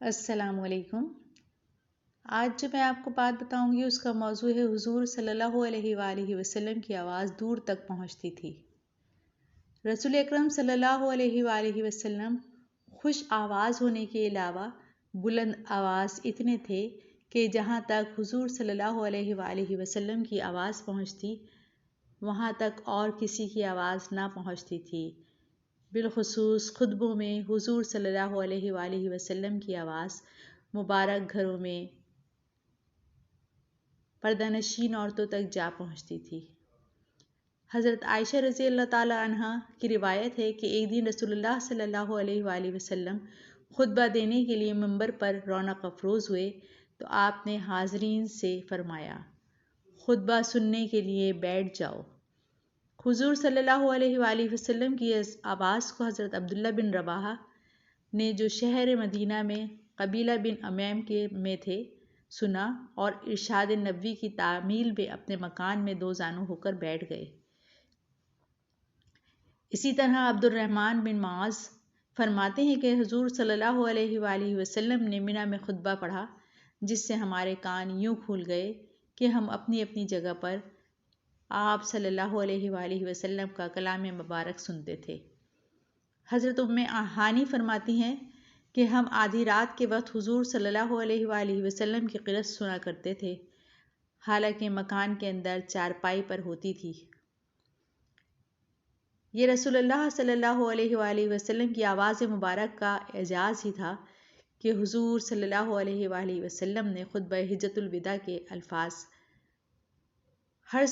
السلام علیکم۔ آج جو میں آپ کو بات بتاؤں گی اس کا موضوع ہے حضور صلی اللہ علیہ وآلہ وسلم کی آواز دور تک پہنچتی تھی۔ رسول اکرم صلی اللہ علیہ وآلہ وسلم خوش آواز ہونے کے علاوہ بلند آواز اتنے تھے کہ جہاں تک حضور صلی اللہ علیہ وآلہ وسلم کی آواز پہنچتی وہاں تک اور کسی کی آواز نہ پہنچتی تھی۔ بالخصوص خطبوں میں حضور صلی اللہ علیہ وآلہ وسلم کی آواز مبارک گھروں میں پردہ نشین عورتوں تک جا پہنچتی تھی۔ حضرت عائشہ رضی اللہ تعالی عنہا کی روایت ہے کہ ایک دن رسول اللہ صلی اللہ علیہ وآلہ وسلم خطبہ دینے کے لیے منبر پر رونق افروز ہوئے تو آپ نے حاضرین سے فرمایا، خطبہ سننے کے لیے بیٹھ جاؤ۔ حضور صلی اللہ علیہ وآلہ وسلم کی اس آواز کو حضرت عبداللہ بن رواحہ نے جو شہر مدینہ میں قبیلہ بن امیم میں تھے سنا اور ارشاد نبوی کی تعمیل میں اپنے مکان میں دو زانو ہو کر بیٹھ گئے۔ اسی طرح عبد الرحمن بن معاذ فرماتے ہیں کہ حضور صلی اللہ علیہ وآلہ وسلم نے منی میں خطبہ پڑھا جس سے ہمارے کان یوں کھول گئے کہ ہم اپنی اپنی جگہ پر آپ صلی اللہ علیہ وآلہ وسلم کا کلام مبارک سنتے تھے۔ حضرت ام ہانی فرماتی ہیں کہ ہم آدھی رات کے وقت حضور صلی اللہ علیہ وآلہ وسلم کی قرأت سنا کرتے تھے، حالانکہ مکان کے اندر چارپائی پر ہوتی تھی۔ یہ رسول اللہ صلی اللہ علیہ وآلہ وسلم کی آواز مبارک کا اعجاز ہی تھا کہ حضور صلی اللہ علیہ وآلہ وسلم نے خطبہ حجۃ الوداع کے الفاظ ہر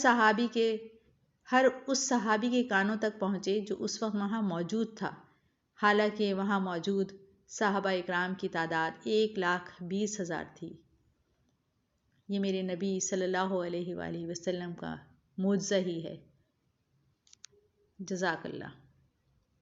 اس صحابی کے کانوں تک پہنچے جو اس وقت وہاں موجود تھا، حالانکہ وہاں موجود صحابہ اکرام کی تعداد 1,20,000 تھی۔ یہ میرے نبی صلی اللہ علیہ وآلہ وسلم کا معجزہ ہی ہے۔ جزاک اللہ۔